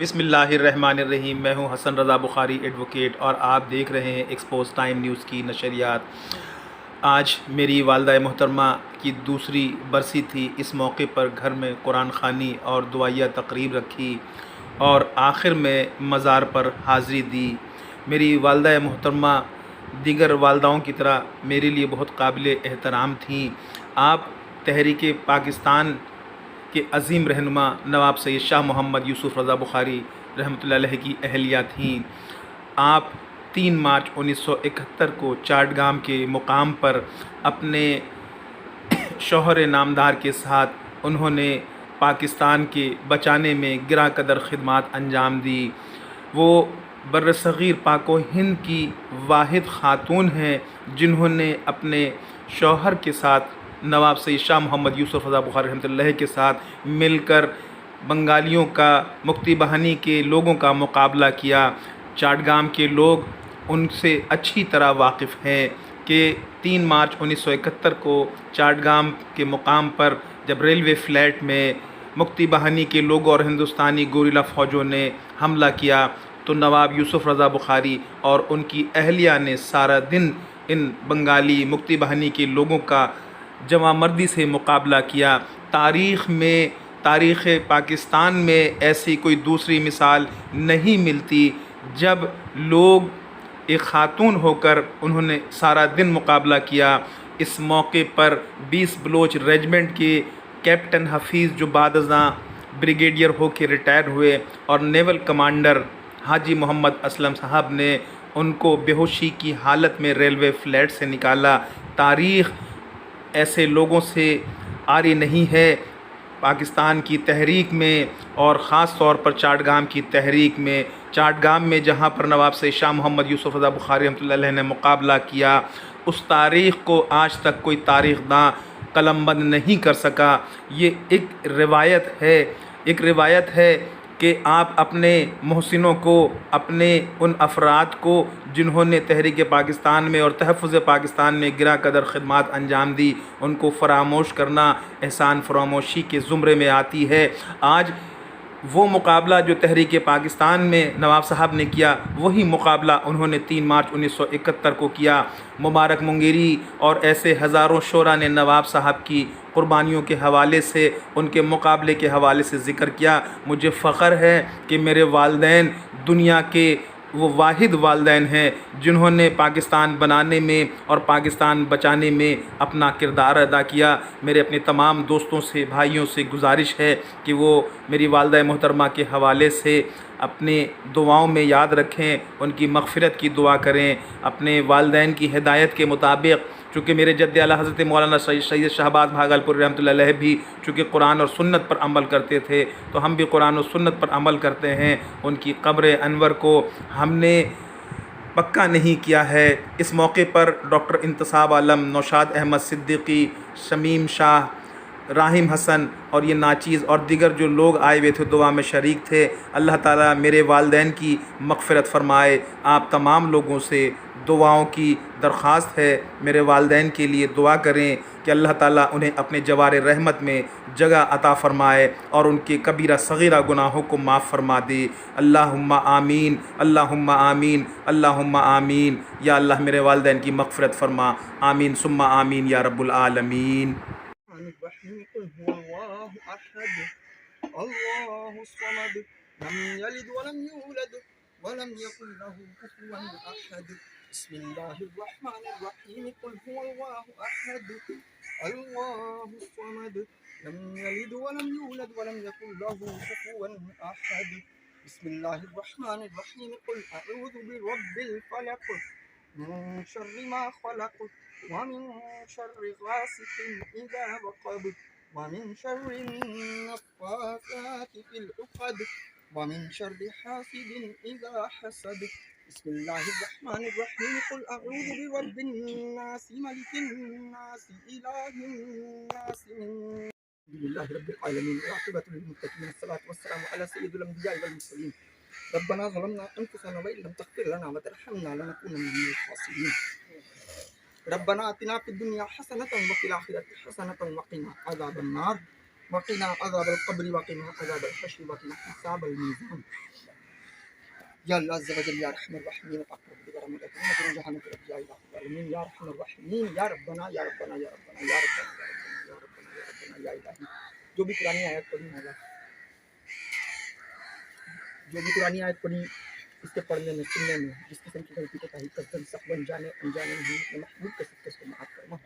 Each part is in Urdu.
بسم اللہ الرحمن الرحیم۔ میں ہوں حسن رضا بخاری ایڈوکیٹ اور آپ دیکھ رہے ہیں ایکسپوز ٹائم نیوز کی نشریات۔ آج میری والدہ محترمہ کی دوسری برسی تھی۔ اس موقع پر گھر میں قرآن خوانی اور دعائیہ تقریب رکھی اور آخر میں مزار پر حاضری دی۔ میری والدہ محترمہ دیگر والداؤں کی طرح میرے لیے بہت قابل احترام تھیں۔ آپ تحریک پاکستان کے عظیم رہنما نواب سید شاہ محمد یوسف رضا بخاری رحمۃ اللہ علیہ کی اہلیہ تھیں۔ آپ 3 مارچ 1971 کو چاٹگام کے مقام پر اپنے شوہر نامدار کے ساتھ انہوں نے پاکستان کے بچانے میں گراں قدر خدمات انجام دی۔ وہ برصغیر پاک و ہند کی واحد خاتون ہیں جنہوں نے اپنے شوہر کے ساتھ نواب سید شاہ محمد یوسف رضا بخاری رحمۃ اللہ کے ساتھ مل کر بنگالیوں کا مکتی بہانی کے لوگوں کا مقابلہ کیا۔ چاٹگام کے لوگ ان سے اچھی طرح واقف ہیں کہ 3 مارچ 1971 کو چاٹگام کے مقام پر جب ریلوے فلیٹ میں مکتی بہانی کے لوگوں اور ہندوستانی گوریلا فوجوں نے حملہ کیا تو نواب یوسف رضا بخاری اور ان کی اہلیہ نے سارا دن ان بنگالی مکتی بہانی کے لوگوں کا جمع مردی سے مقابلہ کیا۔ تاریخ پاکستان میں ایسی کوئی دوسری مثال نہیں ملتی جب لوگ ایک خاتون ہو کر انہوں نے سارا دن مقابلہ کیا۔ اس موقع پر 20 بلوچ ریجمنٹ کے کیپٹن حفیظ جو بعد ازاں بریگیڈیئر ہو کے ریٹائر ہوئے اور نیول کمانڈر حاجی محمد اسلم صاحب نے ان کو بے ہوشی کی حالت میں ریلوے فلیٹ سے نکالا۔ تاریخ ایسے لوگوں سے عاری نہیں ہے۔ پاکستان کی تحریک میں اور خاص طور پر چاٹگام کی تحریک میں، چاٹگام میں جہاں پر نواب سید شاہ محمد یوسف رضا بخاری رحمۃ اللہ علیہ نے مقابلہ کیا، اس تاریخ کو آج تک کوئی تاریخ داں قلم بند نہیں کر سکا۔ یہ ایک روایت ہے کہ آپ اپنے محسنوں کو، اپنے ان افراد کو جنہوں نے تحریک پاکستان میں اور تحفظ پاکستان میں گراں قدر خدمات انجام دی، ان کو فراموش کرنا احسان فراموشی کے زمرے میں آتی ہے۔ آج وہ مقابلہ جو تحریک پاکستان میں نواب صاحب نے کیا، وہی مقابلہ انہوں نے 3 مارچ 1971 کو کیا۔ مبارک منگیری اور ایسے ہزاروں شعراء نے نواب صاحب کی قربانیوں کے حوالے سے، ان کے مقابلے کے حوالے سے ذکر کیا۔ مجھے فخر ہے کہ میرے والدین دنیا کے وہ واحد والدین ہیں جنہوں نے پاکستان بنانے میں اور پاکستان بچانے میں اپنا کردار ادا کیا۔ میرے اپنے تمام دوستوں سے، بھائیوں سے گزارش ہے کہ وہ میری والدہ محترمہ کے حوالے سے اپنے دعاؤں میں یاد رکھیں، ان کی مغفرت کی دعا کریں، اپنے والدین کی ہدایت کے مطابق۔ چونکہ میرے جد اعلیٰ حضرت مولانا سید شہباز بھاگلپور رحمۃ اللہ علیہ بھی چونکہ قرآن اور سنت پر عمل کرتے تھے، تو ہم بھی قرآن و سنت پر عمل کرتے ہیں۔ ان کی قبر انور کو ہم نے پکا نہیں کیا ہے۔ اس موقع پر ڈاکٹر انتصاب عالم، نوشاد احمد صدیقی، شمیم شاہ، راحم حسن اور یہ ناچیز اور دیگر جو لوگ آئے ہوئے تھے دعا میں شریک تھے۔ اللہ تعالیٰ میرے والدین کی مغفرت فرمائے۔ آپ تمام لوگوں سے دعاؤں کی درخواست ہے، میرے والدین کے لیے دعا کریں کہ اللہ تعالیٰ انہیں اپنے جوار رحمت میں جگہ عطا فرمائے اور ان کے کبیرہ صغیرہ گناہوں کو معاف فرما دے۔ اللہم آمین، اللہم آمین، اللہم آمین۔ یا اللہ میرے والدین کی مغفرت فرما، آمین ثم آمین یا رب العالمین۔ الرحیم قل هو اللہ احد اللہ الصمد لم یلد ولم یولد ولم یکن له کفوا احد بسم اللہ الرحمن الرحیم قل هو اللہ احد اللہ الصمد لم یلد ولم یولد ولم یکن له کفوا احد بسم اللہ الرحمن الرحیم قل اعوذ برب الفلق من شر ما خلق ومن شر غاسق إذا وقب ومن شر النفاثات في العقد ومن شر حاسد إذا حسد بسم الله الرحمن الرحيم قل أعوذ برب الناس ملك الناس إله الناس الحمد لله رب العالمين والعاقبة للمتقين الصلاة والسلام على سيد الأنبياء والمرسلين ربنا ظلمنا أنفسنا وإن لم تغفر لنا وترحمنا لنكونن من الخاسرين ربنا آتنا في الدنيا حسنة وفي الآخرة حسنة وقنا عذاب النار وقنا عذاب القبر وقنا عذاب الحشر وقنا حساب الميزان. یا اللہ عز و جل یا رحم الرحمین پاک پروردگار ہمیں اپنے جہان کے رب یا الہ العالمین یا رحم الرحمین یا ربنا یا ربنا یا ربنا یا ربنا یا ربنا یا ربنا یا الہی. جو بھی قرآن آیت پڑھی مولا، جو بھی قرآن آیت پڑھی اس کے پڑھنے میں سننے میں جس قسم کی غلطی کوتاہی قصدن سخن جانے انجانے نہیں اپنے محبوب کے صدقے سے معاف فرما.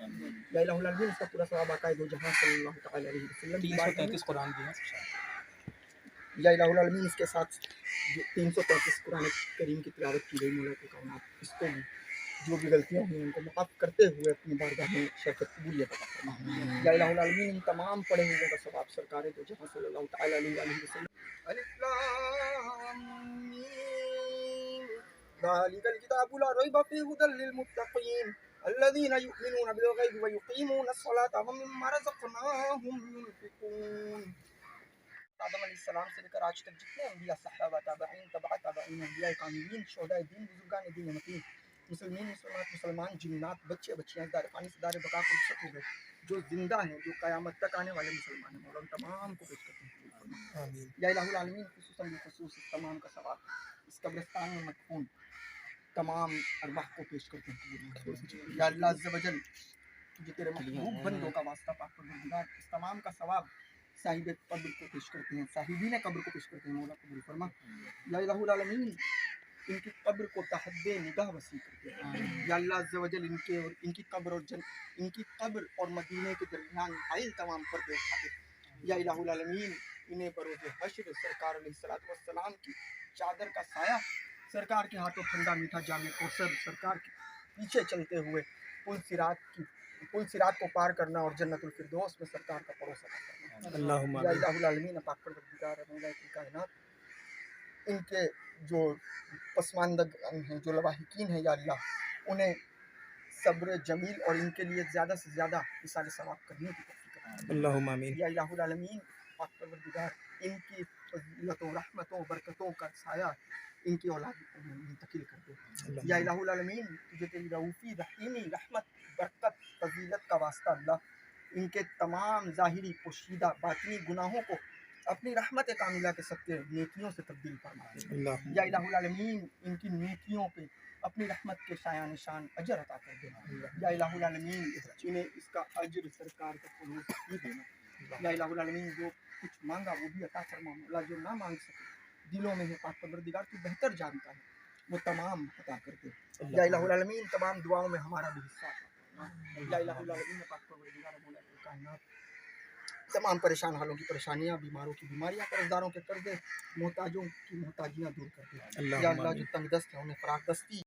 یا الہ العالمین اس کا پورا ثواب آقائے دو جہاں صلی اللہ تعالی علیہ وسلم کی بارگاہ میں. 333 قرآن کی ہے. یا الہ العالمین اس کے ساتھ 333 قرآن کریم کی تلاوت کی گئی مولا کے کائنات اس کو بھی جو بھی غلطیاں ہوئی ان کو معاف کرتے ہوئے اپنی بارگاہ میں شرکت قبولیت عطا فرما. یا الہ العالمین ان تمام پڑھے ہوئے کا ثواب سرکار دو جہاں صلی اللہ تعالی علیہ وآلہ وسلم. الف لام میم ذالک الکتاب لا ریب فیہ ھدی للمتقین الذین یؤمنون بالغیب ویقیمون الصلاة ومما رزقناہم ينفقون. آدم علیہ السلام سے لے کر آج تک جتنے انبیاء صحابہ تابعین تبع تابعین انبیاء کاملین شہداء دین بزرگان دین متین مسلمین مسلمات مسلمان جنات بچے بچیاں دار پانی سے دار بقا کو رخصت ہو گئے جو زندہ ہیں جو قیامت تک آنے والے مسلمان ہیں مولا ان تمام کو پیش کرتے ہیں. آمین. یا الہ العالمین خصوصاً بالخصوص اس تمام کا ثواب اس قبرستان میں مدفون تمام ارواح کو پیش کرتے ہیں. یا اللہ عز و جل تجھے تیرے محبوب بندوں کا واسطہ پاک پروردگار اس تمام کا ثواب صاحب قبر کو پیش کرتے ہیں صاحبین قبر کو پیش کرتے ہیں مولا قبول فرما. یا الہ العالمین ان کی قبر کو تحد نگاہ وسیع کرتے ہیں. یا اللہ عز و جل ان کی قبر اور مدینے کے درمیان حائل تمام پردے اٹھا دے. یا الہ العالمین انہیں بروز حشر سرکار علیہ الصلوۃ والسلام کی چادر کا سایہ سرکار کے ہاتھوں ٹھنڈا میٹھا جام کوثر سرکار کے پیچھے چلتے ہوئے پل صراط کو پار کرنا اور جنت الفردوس میں سرکار کا پروسہ کرنا. اللہم یا الہ العالمین پاک پروردگار مولا کائنات ان کے جو پسماندگان ہیں جو لواحقین ہیں یا اللہ انہیں صبر جمیل اور ان کے لیے زیادہ سے زیادہ اثار ثواب کرنے کی توفیق عطا. اللہم آمین. یا الہ العالمین پاک پروردگار ان کی فضیلتوں رحمتوں برکتوں کا سایہ ان کی اولاد میں منتقل کر دے. یا الہ العالمین تجھے تیری رعوفی رحیمی رحمت برکت فضیلت کا واسطہ اللہ ان کے تمام ظاہری پوشیدہ باطنی گناہوں کو اپنی رحمت کاملہ کے صدقے نیکیوں سے تبدیل فرما دے. یا الہ العالمین ان کی نیکیوں پہ اپنی رحمت کے شایان نشان اجر عطا کر دے. یا الہ العالمین انہیں اس کا اجر سرکار کے فروغ ہی دینا. یا الہ العالمین جو کچھ مانگا وہ بھی عطا فرما مولا جو نہ مانگ سکے دلوں میں ہے پاک پروردگار تو بہتر جانتا ہے وہ تمام عطا کر دے. یا الہ العالمین تمام دعاؤں میں ہمارا بھی حصہ عطا. یا الہ العالمین پاک پروردگار مولا کائنات تمام پریشان حالوں کی پریشانیاں بیماروں کی بیماریاں قرضداروں کے قرضے محتاجوں کی محتاجیاں دور کر دے. یا اللہ جو تنگ دست ہیں انہیں فراخ دستی